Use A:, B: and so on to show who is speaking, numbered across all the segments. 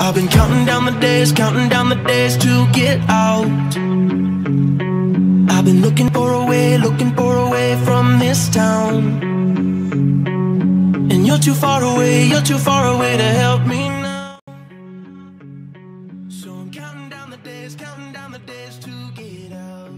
A: I've been counting down the days to get out. I've been looking for a way from this town. And you're too far away to help me now. So I'm counting down the days to get out.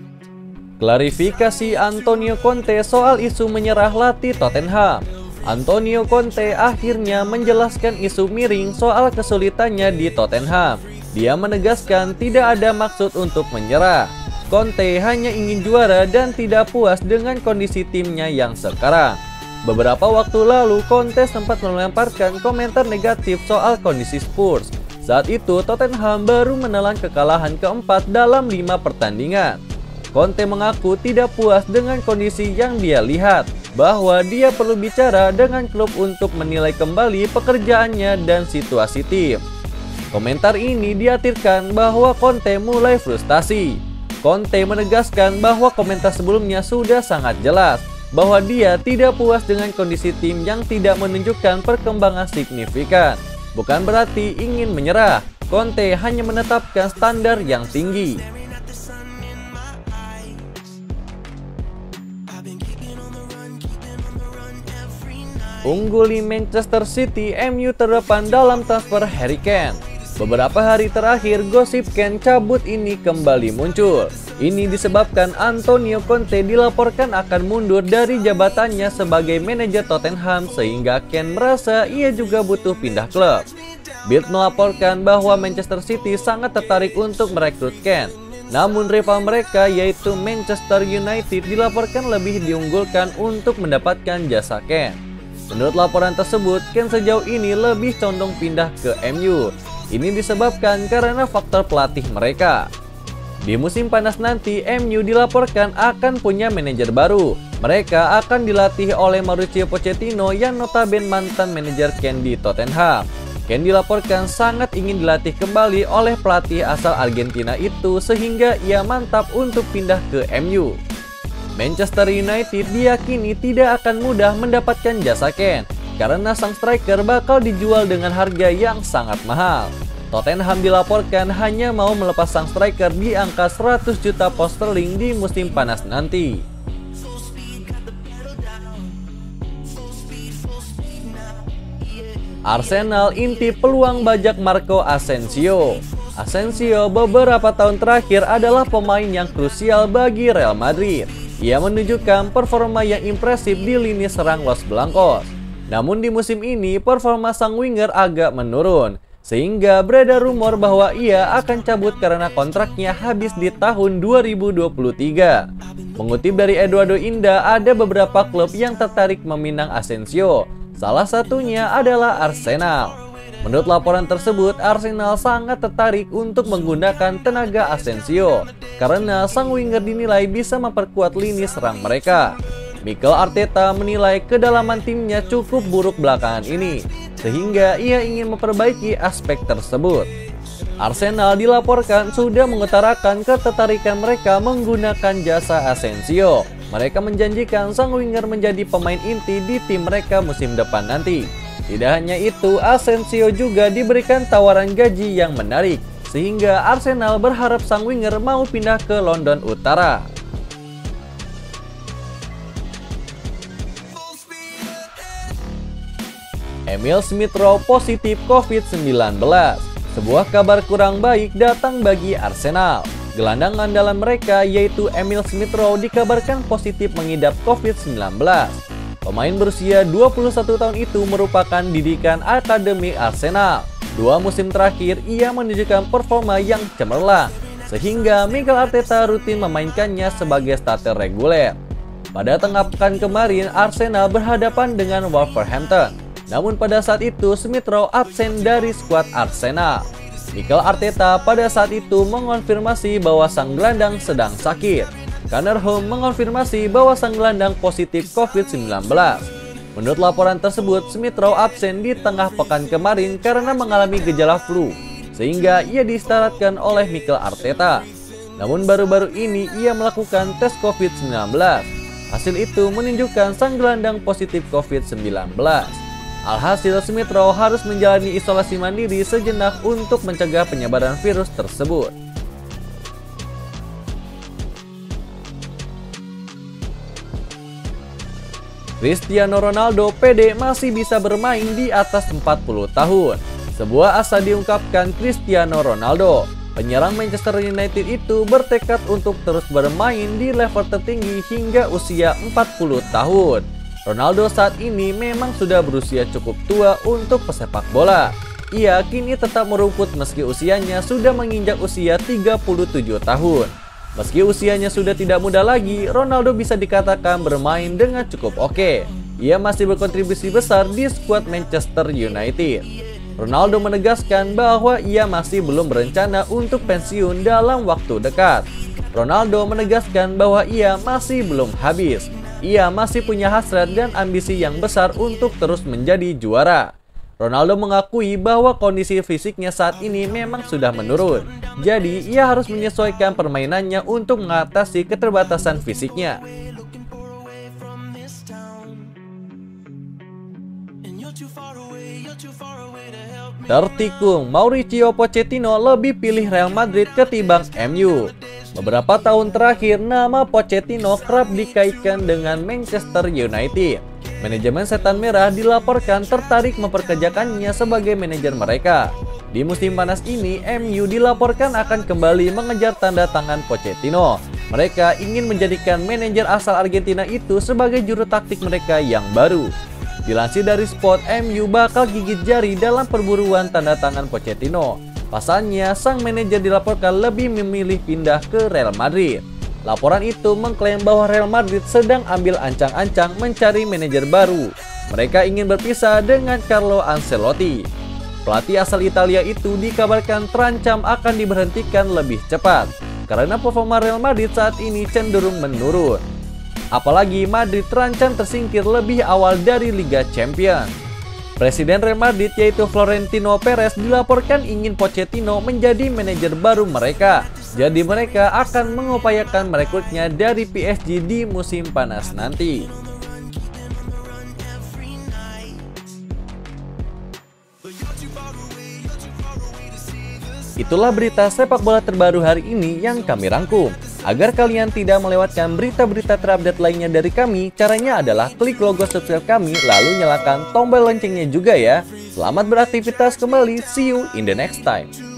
B: Klarifikasi Antonio Conte soal isu menyerah latih Tottenham. Antonio Conte akhirnya menjelaskan isu miring soal kesulitannya di Tottenham. Dia menegaskan tidak ada maksud untuk menyerah. Conte hanya ingin juara dan tidak puas dengan kondisi timnya yang sekarang. Beberapa waktu lalu Conte sempat melemparkan komentar negatif soal kondisi Spurs. Saat itu Tottenham baru menelan kekalahan keempat dalam 5 pertandingan. Conte mengaku tidak puas dengan kondisi yang dia lihat, bahwa dia perlu bicara dengan klub untuk menilai kembali pekerjaannya dan situasi tim. Komentar ini diartikan bahwa Conte mulai frustasi. Conte menegaskan bahwa komentar sebelumnya sudah sangat jelas, bahwa dia tidak puas dengan kondisi tim yang tidak menunjukkan perkembangan signifikan. Bukan berarti ingin menyerah, Conte hanya menetapkan standar yang tinggi. Ungguli Manchester City, MU terdepan dalam transfer Harry Kane. Beberapa hari terakhir gosip Kane cabut ini kembali muncul. Ini disebabkan Antonio Conte dilaporkan akan mundur dari jabatannya sebagai manajer Tottenham sehingga Kane merasa ia juga butuh pindah klub. Bild melaporkan bahwa Manchester City sangat tertarik untuk merekrut Kane. Namun rival mereka yaitu Manchester United dilaporkan lebih diunggulkan untuk mendapatkan jasa Kane. Menurut laporan tersebut, Kane sejauh ini lebih condong pindah ke MU. Ini disebabkan karena faktor pelatih mereka. Di musim panas nanti, MU dilaporkan akan punya manajer baru. Mereka akan dilatih oleh Mauricio Pochettino yang notabene mantan manajer Kane di Tottenham. Kane dilaporkan sangat ingin dilatih kembali oleh pelatih asal Argentina itu sehingga ia mantap untuk pindah ke MU. Manchester United diyakini tidak akan mudah mendapatkan jasa Kane karena sang striker bakal dijual dengan harga yang sangat mahal. Tottenham dilaporkan hanya mau melepas sang striker di angka 100 juta pound sterling di musim panas nanti. Arsenal intip peluang bajak Marco Asensio. Asensio beberapa tahun terakhir adalah pemain yang krusial bagi Real Madrid. Ia menunjukkan performa yang impresif di lini serang Los Blancos. Namun di musim ini performa sang winger agak menurun, sehingga beredar rumor bahwa ia akan cabut karena kontraknya habis di tahun 2023. Mengutip dari Eduardo Inda, ada beberapa klub yang tertarik meminang Asensio. Salah satunya adalah Arsenal. Menurut laporan tersebut, Arsenal sangat tertarik untuk menggunakan tenaga Asensio karena sang winger dinilai bisa memperkuat lini serang mereka. Mikel Arteta menilai kedalaman timnya cukup buruk belakangan ini, sehingga ia ingin memperbaiki aspek tersebut. Arsenal dilaporkan sudah mengutarakan ketertarikan mereka menggunakan jasa Asensio. Mereka menjanjikan sang winger menjadi pemain inti di tim mereka musim depan nanti. Tidak hanya itu, Asensio juga diberikan tawaran gaji yang menarik, sehingga Arsenal berharap sang winger mau pindah ke London Utara. Emil Smith Rowe positif COVID-19. Sebuah kabar kurang baik datang bagi Arsenal. Gelandang andalan mereka yaitu Emil Smith Rowe dikabarkan positif mengidap COVID-19. Pemain berusia 21 tahun itu merupakan didikan akademi Arsenal. 2 musim terakhir ia menunjukkan performa yang cemerlang, sehingga Mikel Arteta rutin memainkannya sebagai starter reguler. Pada tengah pekan kemarin, Arsenal berhadapan dengan Wolverhampton. Namun pada saat itu Smith Rowe absen dari skuad Arsenal. Mikel Arteta pada saat itu mengonfirmasi bahwa sang gelandang sedang sakit. Gunnar Holm mengonfirmasi bahwa sang gelandang positif COVID-19. Menurut laporan tersebut, Smith Rowe absen di tengah pekan kemarin karena mengalami gejala flu, sehingga ia diistirahatkan oleh Mikel Arteta. Namun baru-baru ini ia melakukan tes COVID-19. Hasil itu menunjukkan sang gelandang positif COVID-19. Alhasil, Smith Rowe harus menjalani isolasi mandiri sejenak untuk mencegah penyebaran virus tersebut. Cristiano Ronaldo pede masih bisa bermain di atas 40 tahun. Sebuah asa diungkapkan Cristiano Ronaldo. Penyerang Manchester United itu bertekad untuk terus bermain di level tertinggi hingga usia 40 tahun. Ronaldo saat ini memang sudah berusia cukup tua untuk pesepak bola. Ia kini tetap merumput meski usianya sudah menginjak usia 37 tahun. Meski usianya sudah tidak muda lagi, Ronaldo bisa dikatakan bermain dengan cukup oke. Ia masih berkontribusi besar di skuad Manchester United. Ronaldo menegaskan bahwa ia masih belum berencana untuk pensiun dalam waktu dekat. Ronaldo menegaskan bahwa ia masih belum habis. Ia masih punya hasrat dan ambisi yang besar untuk terus menjadi juara. Ronaldo mengakui bahwa kondisi fisiknya saat ini memang sudah menurun. Jadi, ia harus menyesuaikan permainannya untuk mengatasi keterbatasan fisiknya. Tertikung, Mauricio Pochettino lebih pilih Real Madrid ketimbang MU. Beberapa tahun terakhir, nama Pochettino kerap dikaitkan dengan Manchester United. Manajemen Setan Merah dilaporkan tertarik memperkerjakannya sebagai manajer mereka. Di musim panas ini, MU dilaporkan akan kembali mengejar tanda tangan Pochettino. Mereka ingin menjadikan manajer asal Argentina itu sebagai juru taktik mereka yang baru. Dilansir dari Sport, MU bakal gigit jari dalam perburuan tanda tangan Pochettino. Pasalnya, sang manajer dilaporkan lebih memilih pindah ke Real Madrid. Laporan itu mengklaim bahwa Real Madrid sedang ambil ancang-ancang mencari manajer baru. Mereka ingin berpisah dengan Carlo Ancelotti. Pelatih asal Italia itu dikabarkan terancam akan diberhentikan lebih cepat karena performa Real Madrid saat ini cenderung menurun. Apalagi Madrid terancam tersingkir lebih awal dari Liga Champions. Presiden Real Madrid yaitu Florentino Perez dilaporkan ingin Pochettino menjadi manajer baru mereka. Jadi mereka akan mengupayakan merekrutnya dari PSG di musim panas nanti. Itulah berita sepak bola terbaru hari ini yang kami rangkum. Agar kalian tidak melewatkan berita-berita terupdate lainnya dari kami, caranya adalah klik logo subscribe kami lalu nyalakan tombol loncengnya juga ya. Selamat beraktivitas kembali, see you in the next time.